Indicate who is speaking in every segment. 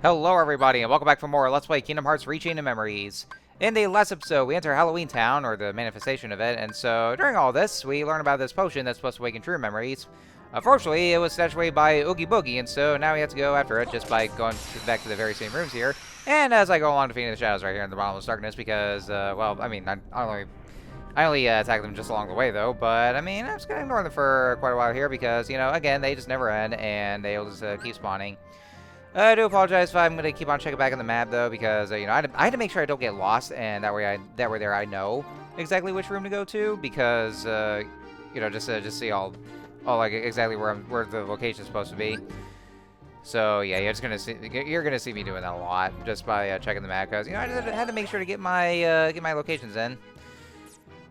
Speaker 1: Hello everybody, and welcome back for more Let's Play Kingdom Hearts Rechain of Memories. In the last episode, we enter Halloween Town, or the manifestation of it, and so during all this, we learn about this potion that's supposed to awaken true memories. Unfortunately, it was snatched away by Oogie Boogie, and so now we have to go after it just by going back to the very same rooms here. And as I go along defeating the shadows right here in the bottomless darkness, because, well, I mean, I only attack them just along the way, though, but, I mean, I'm just gonna ignore them for quite a while here, because, you know, again, they just never end, and they'll just keep spawning. I do apologize if I'm going to keep on checking back on the map, though, because, you know, I had to make sure I don't get lost, and that way I know exactly which room to go to, because, you know, just see all like, exactly where the location is supposed to be. So, yeah, you're gonna see me doing that a lot, just by checking the map, because, you know, I just had to make sure to get my locations in.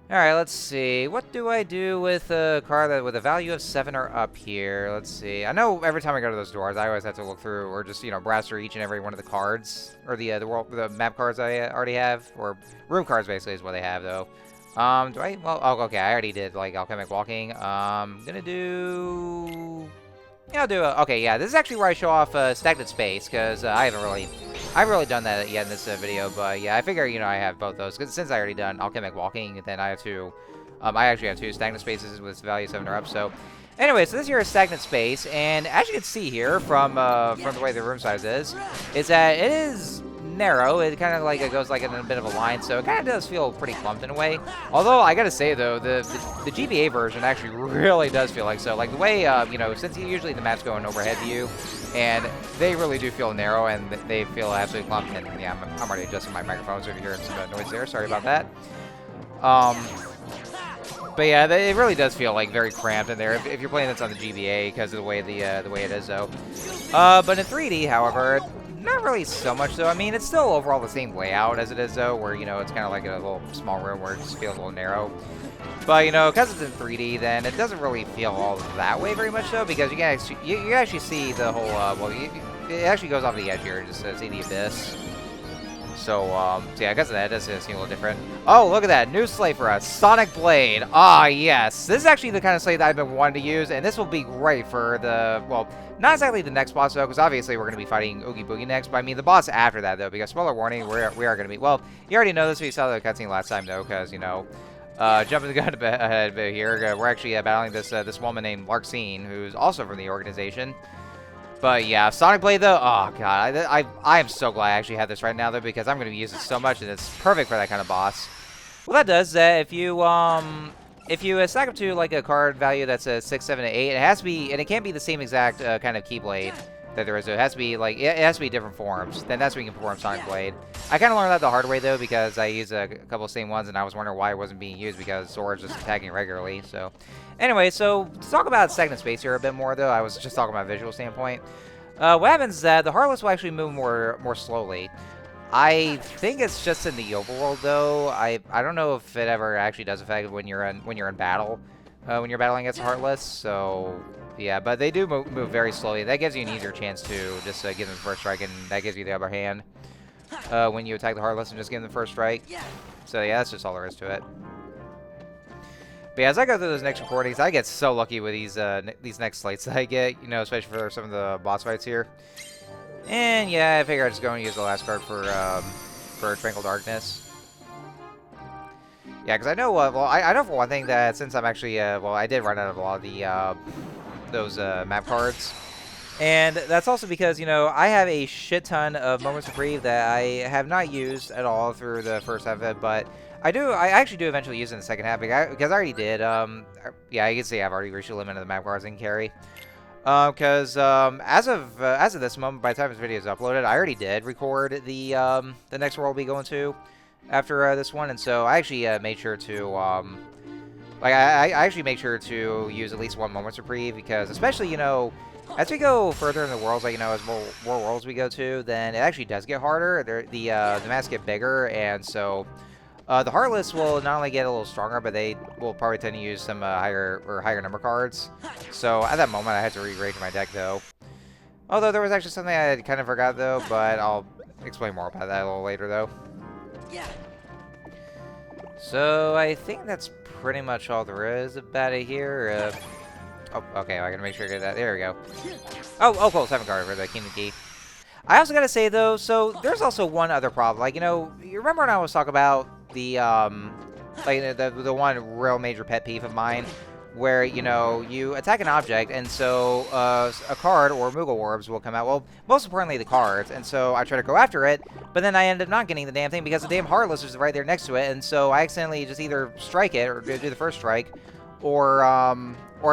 Speaker 1: Alright, let's see. What do I do with a car with a value of 7 or up here? Let's see. I know every time I go to those doors, I always have to look through or just, you know, browse through each and every one of the cards. Or the map cards I already have. Or room cards, basically, is what they have, though. Do I? Well, oh, okay, I already did, like, alchemic walking. Gonna do... Yeah, I'll do a... Okay, yeah, this is actually where I show off stagnant space, because I haven't really done that yet in this video, but yeah, I figure, you know, I have both those, because since I already done alchemic walking, then I have two, I actually have two stagnant spaces with value 7 or up, so... Anyway, so this here is stagnant space, and as you can see here, from the way the room size is that it is narrow. It kind of like, it goes like in a bit of a line, so it kind of does feel pretty clumped in a way. Although, I gotta say, though, the GBA version actually really does feel like so. Like, the way, you know, since usually the maps go in overhead view, and they really do feel narrow, and they feel absolutely clumped, and yeah, I'm already adjusting my microphone, so if you're hearing some noise there, sorry about that. But yeah, it really does feel like very cramped in there if you're playing this on the GBA because of the way the way it is, though. But in 3D, however, not really so much, though. I mean, it's still overall the same layout as it is, though, where, you know, it's kind of like a little small room where it just feels a little narrow. But, you know, because it's in 3D, then it doesn't really feel all that way very much, though, because you can actually see the whole, well, it actually goes off the edge here, just see the abyss. So yeah, because of that, it does seem a little different. Oh, look at that. New slate for us. Sonic Blade. Ah, yes. This is actually the kind of slate that I've been wanting to use, and this will be great for the, well, not exactly the next boss, though, because obviously we're going to be fighting Oogie Boogie next, but I mean the boss after that, though, because, spoiler warning, we are going to be, well, you already know this if you saw the cutscene last time, though, because, you know, jumping the gun ahead a bit here, we're actually battling this woman named Larxene, who's also from the organization. But yeah, Sonic Blade, though, oh god, I am so glad I actually have this right now, though, because I'm going to be using it so much, and it's perfect for that kind of boss. Well, that does that. If you stack up to like a card value that's a 6, 7, 8, it has to be, and it can't be the same exact kind of Keyblade that there is. It has to be like it has to be different forms. Then that's when you can perform Sonic Blade. I kind of learned that the hard way, though, because I used a couple of same ones, and I was wondering why it wasn't being used because Sora's just attacking regularly. So, anyway, so to talk about stagnant space here a bit more, though, I was just talking about a visual standpoint. What happens is that the Heartless will actually move more slowly. I think it's just in the overworld, though. I don't know if it ever actually does affect when you're in battle, when you're battling against Heartless. So yeah, but they do move very slowly. That gives you an easier chance to just give them first strike, and that gives you the upper hand when you attack the Heartless and just give them the first strike. So yeah, that's just all there is to it. But yeah, as I go through those next recordings, I get so lucky with these next slates that I get, you know, especially for some of the boss fights here. And yeah, I figure I just go and use the last card for Tranquil Darkness. Yeah, because I know, well, I know for one thing that since I'm actually, well, I did run out of a lot of the those map cards. And that's also because, you know, I have a shit ton of Moments of Reprieve that I have not used at all through the first half of it, but I actually do eventually use it in the second half, because I already did, yeah, you can see I've already reached the limit of the map cards I can carry. Because, as of this moment, by the time this video is uploaded, I already did record the next world we'll be going to after, this one, and so I actually, made sure to, like, I actually make sure to use at least one Moment's Reprieve, because, especially, you know, as we go further in the worlds, like, you know, as more worlds we go to, then it actually does get harder. The maps get bigger, and so the Heartless will not only get a little stronger, but they will probably tend to use some higher number cards. So at that moment, I had to rearrange my deck, though. Although there was actually something I kind of forgot, though, but I'll explain more about that a little later, though. So I think that's pretty much all there is about it here. Oh, okay, I gotta make sure I get that. There we go. Oh, cool, 7 card for the Kingdom Key. I also gotta say though, so there's also one other problem. Like, you know, you remember when I was talking about the like the one real major pet peeve of mine, where you know you attack an object, and so a card or Moogle orbs will come out. Well, most importantly the cards, and so I try to go after it, but then I end up not getting the damn thing because the damn Heartless is right there next to it, and so I accidentally just either strike it or do the first strike, or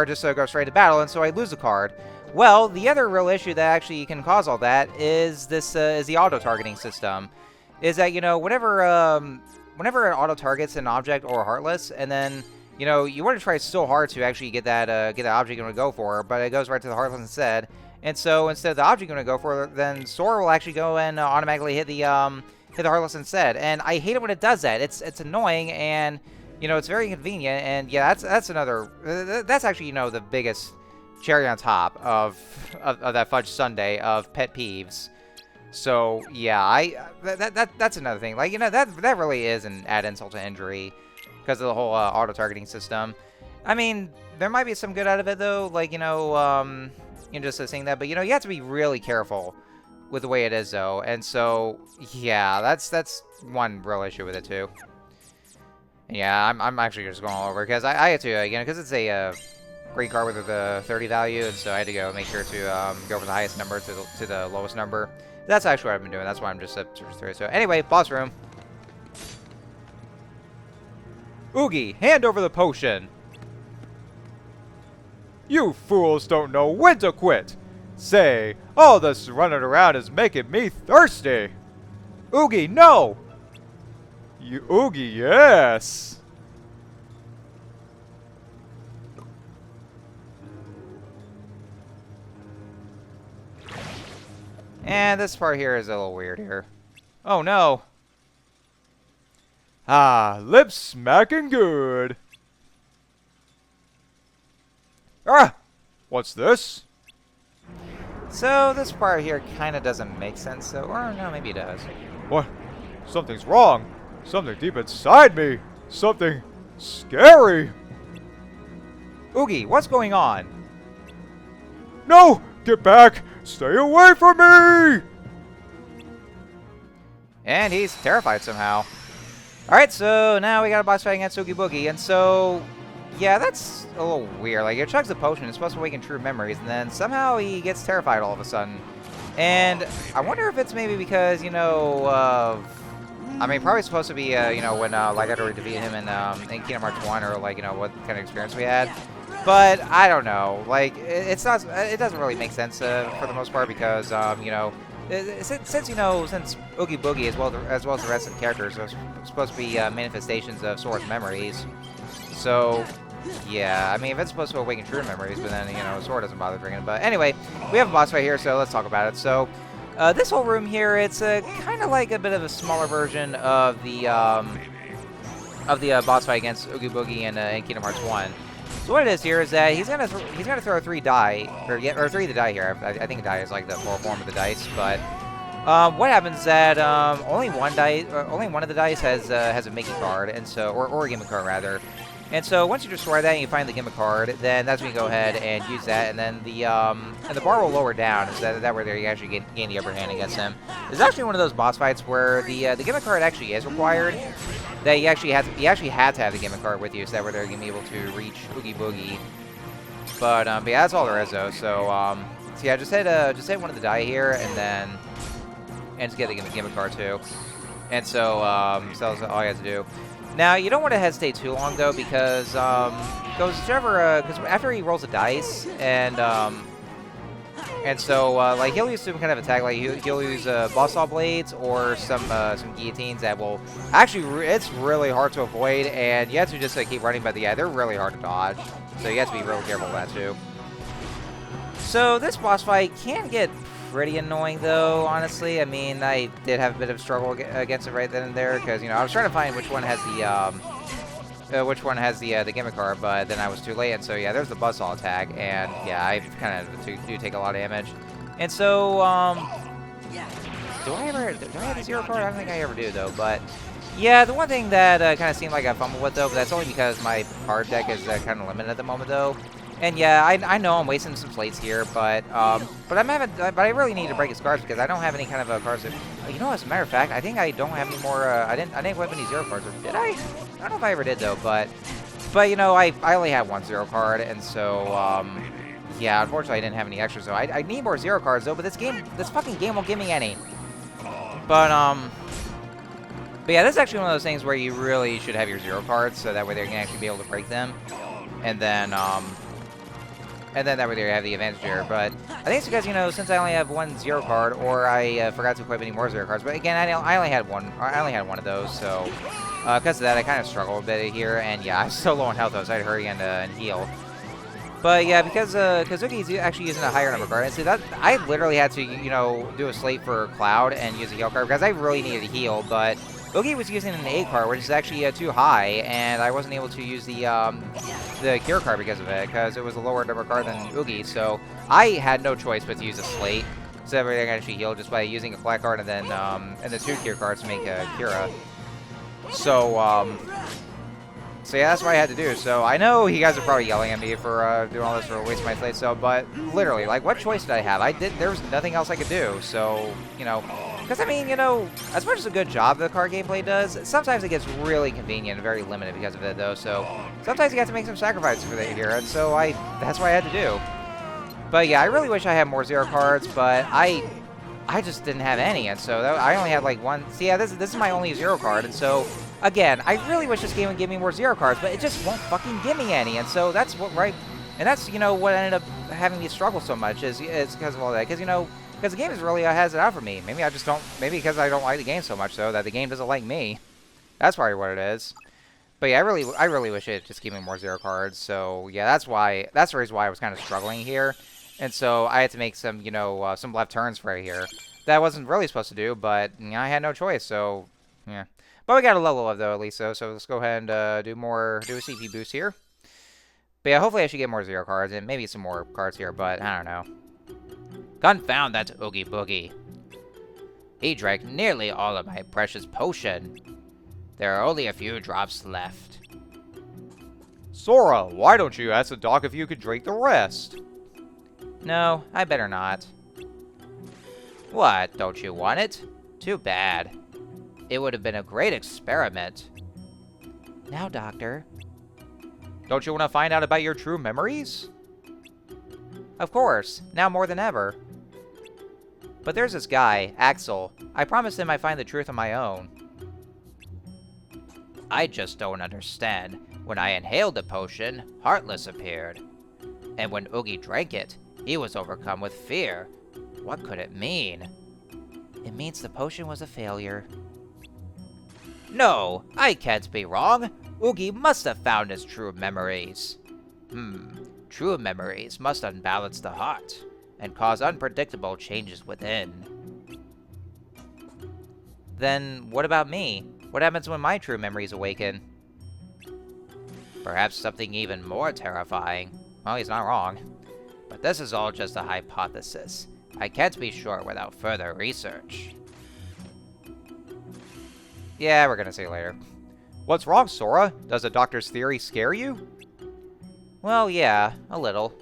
Speaker 1: just go straight to battle, and so I lose the card. Well, the other real issue that actually can cause all that is this is the auto-targeting system. Is that, you know, whenever it auto-targets an object or a Heartless, and then, you know, you want to try so hard to actually get that object you want to go for, but it goes right to the Heartless instead. And so instead of the object you want to go for, then Sora will actually go and automatically hit the Heartless instead. And I hate it when it does that. It's annoying, and you know, it's very inconvenient. And yeah, that's another that's actually, you know, the biggest cherry on top of that fudge sundae of pet peeves. So yeah, that's another thing. Like, you know, that really is an add insult to injury because of the whole auto targeting system. I mean, there might be some good out of it though. Like, you know, just saying that, but you know, you have to be really careful with the way it is though. And so yeah, that's one real issue with it too. Yeah, I'm actually just going all over because I had to again because it's a green card with the 30 value, and so I had to go make sure to go from the highest number to the lowest number. That's actually what I've been doing. That's why I'm just up through. So anyway, boss room. Oogie, hand over the potion. You fools don't know when to quit. Say, all this running around is making me thirsty. Oogie, no. You Oogie, yes. And this part here is a little weird here. Oh no. Ah, lips smacking good. Ah! What's this? So this part here kind of doesn't make sense, so, or no, maybe it does. What? Something's wrong. Something deep inside me. Something scary. Oogie, what's going on? No! Get back! Stay away from me! And he's terrified somehow. Alright, so now we got a boss fight against Oogie Boogie, and so yeah, that's a little weird. Like, he chugs the potion, it's supposed to awaken true memories, and then somehow he gets terrified all of a sudden. And I wonder if it's maybe because, you know, I mean, probably supposed to be, you know, when like I already defeated him in Kingdom Hearts 1, or like, you know, what kind of experience we had. But I don't know. Like, it's not. It doesn't really make sense for the most part because, you know, since Oogie Boogie as well as the rest of the characters are supposed to be manifestations of Sora's memories. So yeah, I mean, if it's supposed to awaken true memories, but then, you know, Sora doesn't bother bringing it. But anyway, we have a boss fight here, so let's talk about it. So this whole room here, it's kind of like a bit of a smaller version of the boss fight against Oogie Boogie in Kingdom Hearts 1. So what it is here is that he's gonna throw 3 die, or 3 of the die here. I think a die is like the full form of the dice, but what happens is that only one of the dice has a Mickey card, and so or a gimmick card rather. And so once you destroy that and you find the gimmick card, then that's when you go ahead and use that, and then the bar will lower down, and so that way there you actually gain the upper hand against him. It's actually one of those boss fights where the gimmick card actually is required. That you actually had to have the gimmick card with you, so that way they're gonna be able to reach Oogie Boogie. But yeah, that's all there is though. So so yeah, just hit one of the die here, and just get the gimmick card too. And so so that's all you have to do. Now, you don't want to hesitate too long, though, because after he rolls the dice, and so like he'll use some kind of attack, like he'll use boss saw blades or some guillotines that will actually it's really hard to avoid, and you have to just keep running. But yeah, they're really hard to dodge, so you have to be real careful of that too. So this boss fight can get pretty annoying, though, honestly. I mean, I did have a bit of struggle against it right then and there, because, you know, I was trying to find which one has the gimmick card, but then I was too late, and so yeah, there's the buzzsaw attack, and yeah, I kind of do take a lot of damage. And so do I have the 0 card? I don't think I ever do, though. But yeah, the one thing that kind of seemed like I fumbled with, though, but that's only because my card deck is kind of limited at the moment, though. And yeah, I know I'm wasting some slates here, but I really need to break his cards because I don't have any kind of cards that. You know, as a matter of fact, I think I don't have any more. I didn't equip any 0 cards, or did I? I don't know if I ever did though, but you know, I only had 1 0 card, and so yeah, unfortunately I didn't have any extras. So I need more 0 cards though, but this fucking game won't give me any. But yeah, this is actually one of those things where you really should have your 0 cards, so that way they can actually be able to break them, and then that way they have the advantage here. But I think it's because, you know, since I only have 1 0 card, or I forgot to equip any more 0 cards. But again, I only had one. I only had 1 of those, so because of that, I kind of struggle a bit here. And yeah, I'm so low on health, though, so I had to hurry and heal. But yeah, because Oogie's actually using a higher number card, and see that I literally had to, you know, do a slate for Cloud and use a heal card because I really needed to heal, but Oogie was using an 8 card, which is actually too high, and I wasn't able to use the cure card because of it, because it was a lower number card than Oogie, so I had no choice but to use a slate, so everything I actually healed just by using a flat card and then and the 2 cure cards to make a Cura. So yeah, that's what I had to do. So I know you guys are probably yelling at me for doing all this for wasting my slate. So, but literally, like, what choice did I have? There was nothing else I could do. So, you know, because I mean, you know, as much as a good job the card gameplay does, sometimes it gets really convenient and very limited because of it, though. So sometimes you have to make some sacrifices for that here, and so that's what I had to do. But yeah, I really wish I had more 0 cards, but I just didn't have any, and so I only had like 1. See, yeah, this is my only 0 card, and so. Again, I really wish this game would give me more 0 cards, but it just won't fucking give me any, and so that's what, right, and that's, you know, what ended up having me struggle so much is because of all that, because, you know, because the game is really has it out for me. Maybe because I don't like the game so much, though, that the game doesn't like me. That's probably what it is. But yeah, I really wish it just gave me more 0 cards, so yeah, that's the reason why I was kind of struggling here, and so I had to make some, you know, some left turns right here. That I wasn't really supposed to do, but, you know, I had no choice, so, yeah. But we got a level up, though, at least, so let's go ahead and do a CP boost here. But yeah, hopefully I should get more 0 cards, and maybe some more cards here, but I don't know. Confound that Oogie Boogie. He drank nearly all of my precious potion. There are only a few drops left. Sora, why don't you ask the doc if you could drink the rest? No, I better not. What, don't you want it? Too bad. It would have been a great experiment. Now, Doctor. Don't you want to find out about your true memories? Of course, now more than ever. But there's this guy, Axel. I promised him I'd find the truth on my own. I just don't understand. When I inhaled the potion, Heartless appeared. And when Oogie drank it, he was overcome with fear. What could it mean? It means the potion was a failure. No, I can't be wrong. Oogie must have found his true memories. True memories must unbalance the heart and cause unpredictable changes within. Then what about me? What happens when my true memories awaken? Perhaps something even more terrifying. Well, he's not wrong. But this is all just a hypothesis. I can't be sure without further research. Yeah, we're gonna see later. What's wrong, Sora? Does the doctor's theory scare you? Well, yeah, a little.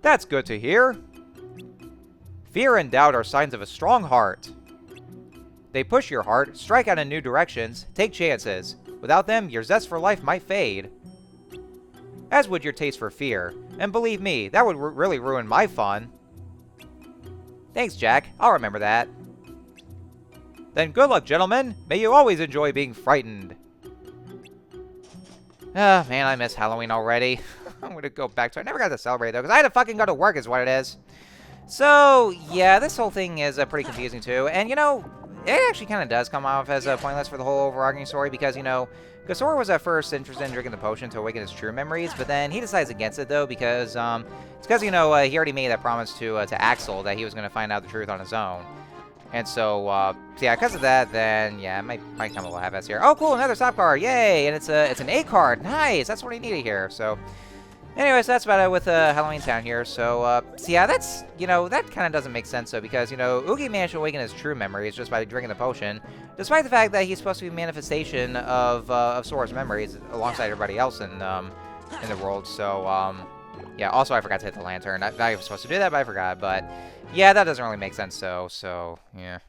Speaker 1: That's good to hear. Fear and doubt are signs of a strong heart. They push your heart, strike out in new directions, take chances. Without them, your zest for life might fade. As would your taste for fear. And believe me, that would really ruin my fun. Thanks, Jack. I'll remember that. Then good luck, gentlemen. May you always enjoy being frightened. Ah, man, I miss Halloween already. I'm gonna go back to it. I never got to celebrate, though, because I had to fucking go to work is what it is. So, yeah, this whole thing is pretty confusing, too. And, you know, it actually kind of does come off as pointless for the whole overarching story, because, you know, Sora was at first interested in drinking the potion to awaken his true memories, but then he decides against it, though, because, it's because, you know, he already made that promise to Axel that he was going to find out the truth on his own. And so, yeah, because of that, then, yeah, it might come a little half-ass here. Oh, cool, another stop card, yay! And it's an A card, nice, that's what I needed here, so... Anyways, that's about it with Halloween Town here. So yeah, that's, you know, that kind of doesn't make sense, though, because, you know, Oogie managed to awaken his true memories just by drinking the potion, despite the fact that he's supposed to be a manifestation of Sora's memories alongside everybody else in the world. So, Yeah, also I forgot to hit the lantern. I was supposed to do that, but I forgot. But yeah, that doesn't really make sense, so yeah.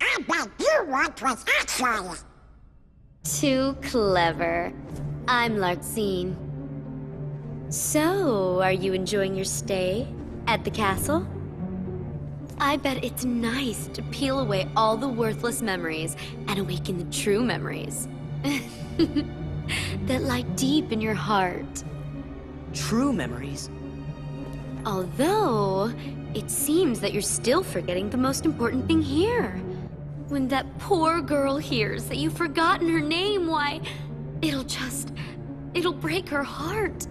Speaker 2: I bet you want was AcedTyler.
Speaker 3: Too clever. I'm Larxene. So, are you enjoying your stay at the castle? I bet it's nice to peel away all the worthless memories and awaken the true memories that lie deep in your heart.
Speaker 4: True memories?
Speaker 3: Although, it seems that you're still forgetting the most important thing here. When that poor girl hears that you've forgotten her name, why, it'll break her heart.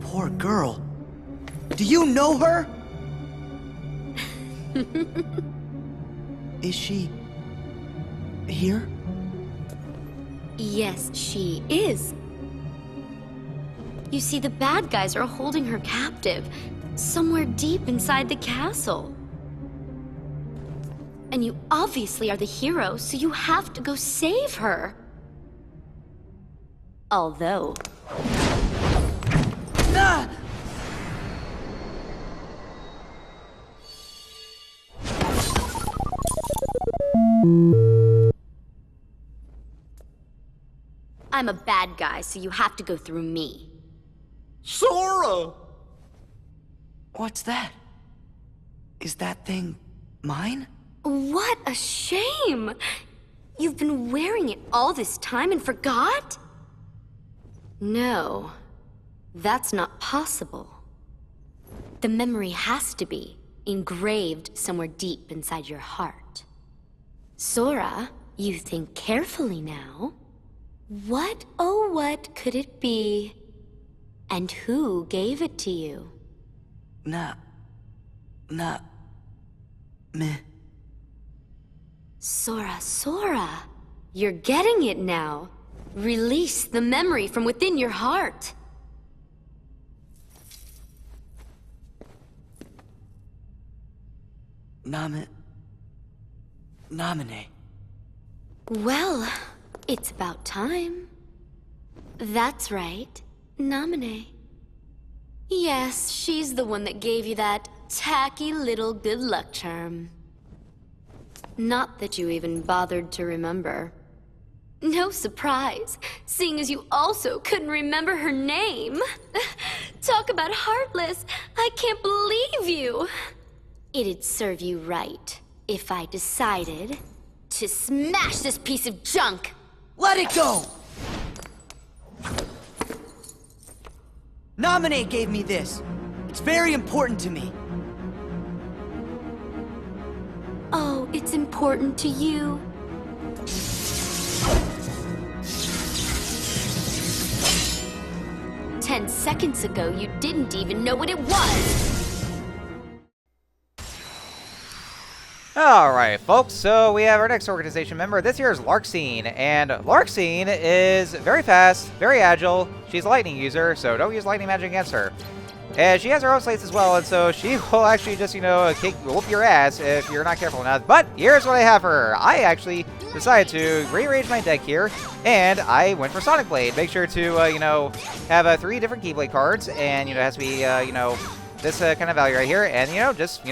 Speaker 4: Poor girl. Do you know her? Is she here?
Speaker 3: Yes, she is. You see, the bad guys are holding her captive, somewhere deep inside the castle. And you obviously are the hero, so you have to go save her. Although...
Speaker 4: Ah!
Speaker 3: I'm a bad guy, so you have to go through me.
Speaker 4: Sora! What's that? Is that thing mine?
Speaker 3: What a shame! You've been wearing it all this time and forgot? No, that's not possible. The memory has to be engraved somewhere deep inside your heart. Sora, you think carefully now. What, oh what could it be? And who gave it to you?
Speaker 4: Meh.
Speaker 3: Sora, you're getting it now. Release the memory from within your heart.
Speaker 4: Nominate.
Speaker 3: Well, it's about time. That's right, Nominee. Yes, she's the one that gave you that tacky little good luck charm. Not that you even bothered to remember. No surprise, seeing as you also couldn't remember her name. Talk about heartless, I can't believe you. It'd serve you right if I decided to smash this piece of junk.
Speaker 4: Let it go! Nominate gave me this. It's very important to me.
Speaker 3: Oh, it's important to you. Ten seconds ago, you didn't even know what it was.
Speaker 1: Alright, folks, so we have our next organization member. This here is Larxene, and Larxene is very fast, very agile. She's a lightning user, so don't use lightning magic against her. And she has her own slates as well, and so she will actually just, whoop your ass if you're not careful enough. But here's what I have for her. I actually decided to rearrange my deck here, and I went for Sonic Blade. Make sure to, have 3 different Keyblade cards, and, it has to be, this kind of value right here, and, just,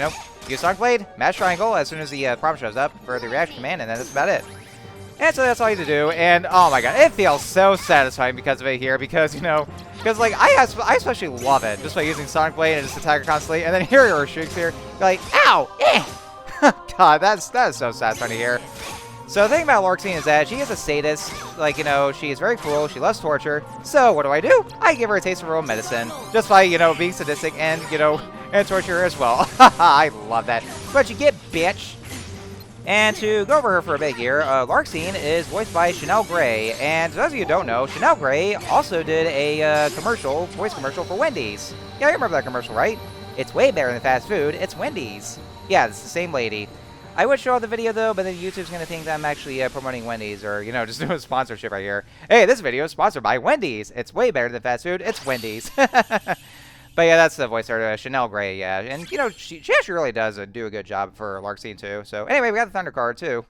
Speaker 1: use Sonic Blade, mash triangle as soon as the prompt shows up for the reaction command, and then that's about it. And so that's all you have to do, and oh my god, it feels so satisfying because of it here, because, like, I especially love it, just by using Sonic Blade and just attack her constantly, and then here are Shrieks here, you're like, ow, eh! God, that is so satisfying to hear. So the thing about Larxene is that she is a sadist, like, she is very cruel, she loves torture, so what do? I give her a taste of her own medicine, just by, being sadistic and, and torture her as well. I love that. But you get, bitch. And to go over her for a bit here, Larxene is voiced by Chanel Gray, and those of you who don't know, Chanel Gray also did a voice commercial for Wendy's. Yeah, you remember that commercial, right? It's way better than fast food, it's Wendy's. Yeah, it's the same lady. I would show the video though, but then YouTube's gonna think that I'm actually promoting Wendy's or, you know, just doing a sponsorship right here. Hey, this video is sponsored by Wendy's. It's way better than fast food. It's Wendy's. But yeah, that's the voice artist, Chanel Gray, yeah. And, you know, she actually really does do a good job for Larxene too. So anyway, we got the Thunder card too.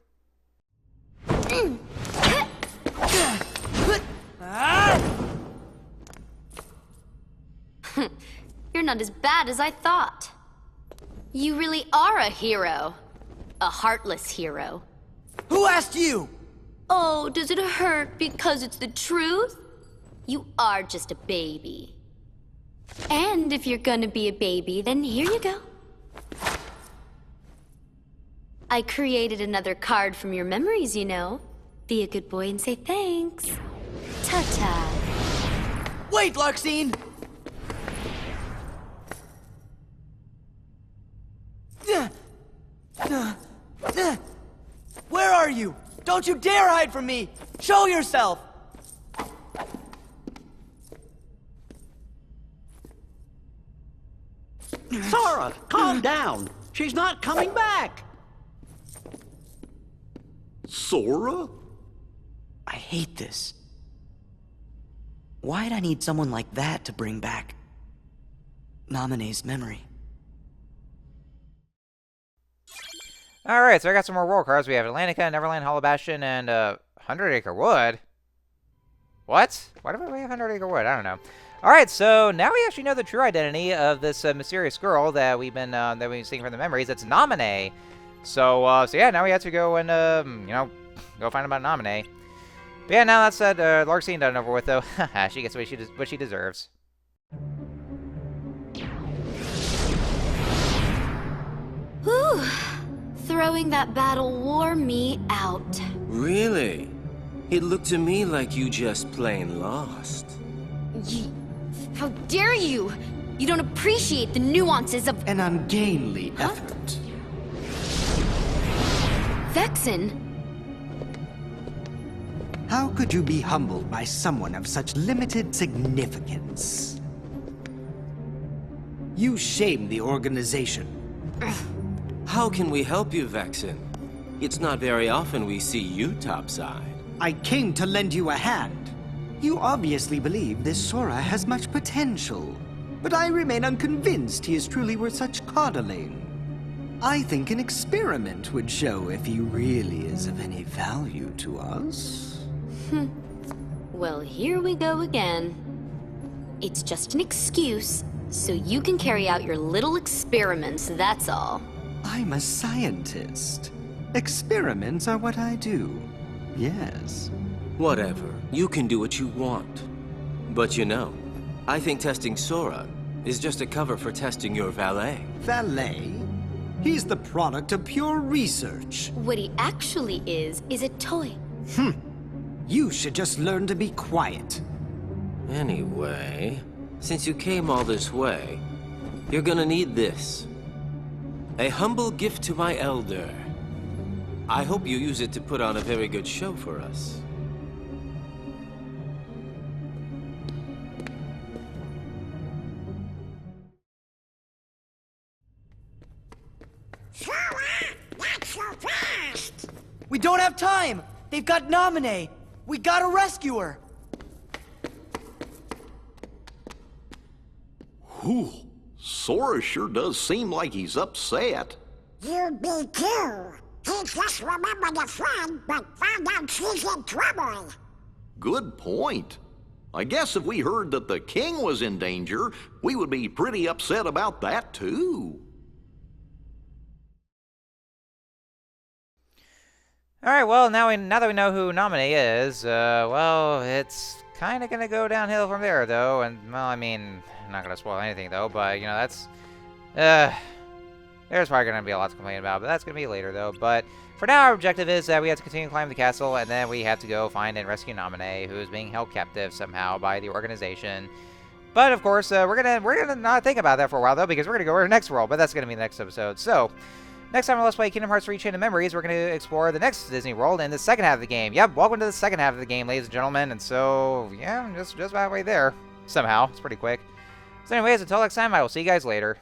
Speaker 3: You're not as bad as I thought. You really are a hero. A heartless hero.
Speaker 4: Who asked you?
Speaker 3: Oh, does it hurt because it's the truth? You are just a baby. And if you're gonna be a baby, then here you go. I created another card from your memories, you know. Be a good boy and say thanks. Ta-ta.
Speaker 4: Wait, Larxene! Where are you? Don't you dare hide from me! Show yourself!
Speaker 5: Sora, calm down. She's not coming back.
Speaker 6: Sora?
Speaker 4: I hate this. Why'd I need someone like that to bring back Naminé's memory?
Speaker 1: Alright, so I got some more world cards. We have Atlantica, Neverland, Hollow Bastion, and 100 Acre Wood. What? Why do we have 100 Acre Wood? I don't know. Alright, so now we actually know the true identity of this mysterious girl that we've been seeing from the memories. It's Naminé. So yeah, now we have to go and you know, go find about Naminé. But yeah, now that's Larxene done over with though. She gets what she deserves.
Speaker 3: Whew. Throwing that battle wore me out.
Speaker 7: Really? It looked to me like you just plain lost.
Speaker 3: How dare you! You don't appreciate the nuances of
Speaker 5: An ungainly effort.
Speaker 3: Vexen.
Speaker 5: How could you be humbled by someone of such limited significance? You shame the organization.
Speaker 7: How can we help you, Vexen? It's not very often we see you topside.
Speaker 5: I came to lend you a hand. You obviously believe this Sora has much potential, but I remain unconvinced he is truly worth such coddling. I think an experiment would show if he really is of any value to us.
Speaker 3: Well, here we go again. It's just an excuse, so you can carry out your little experiments, that's all.
Speaker 5: I'm a scientist. Experiments are what I do. Yes.
Speaker 7: Whatever. You can do what you want. But you know, I think testing Sora is just a cover for testing your valet.
Speaker 5: Valet? He's the product of pure research.
Speaker 3: What he actually is a toy.
Speaker 5: You should just learn to be quiet.
Speaker 7: Anyway, since you came all this way, you're gonna need this. A humble gift to my elder. I hope you use it to put on a very good show for us.
Speaker 2: Sora, not so fast!
Speaker 4: We don't have time! They've got Naminé! We gotta rescue her!
Speaker 6: Whew. Sora sure does seem like he's upset.
Speaker 2: You be too. He just remembered a friend, but found out she's in trouble.
Speaker 6: Good point. I guess if we heard that the king was in danger, we would be pretty upset about that too.
Speaker 1: Alright, well, now that we know who Naminé is, well, it's kind of going to go downhill from there, though. And, well, I mean, I'm not going to spoil anything, though, but, you know, that's... there's probably going to be a lot to complain about, but that's going to be later, though. But for now, our objective is that we have to continue to climb the castle, and then we have to go find and rescue Naminé, who is being held captive somehow by the organization. But, of course, we're gonna not think about that for a while, though, because we're going to go to the next world, but that's going to be the next episode. So... next time on Let's Play Kingdom Hearts 3 Chain of Memories, we're going to explore the next Disney World in the second half of the game. Yep, welcome to the second half of the game, ladies and gentlemen. And so, yeah, just about halfway there. Somehow. It's pretty quick. So anyways, until next time, I will see you guys later.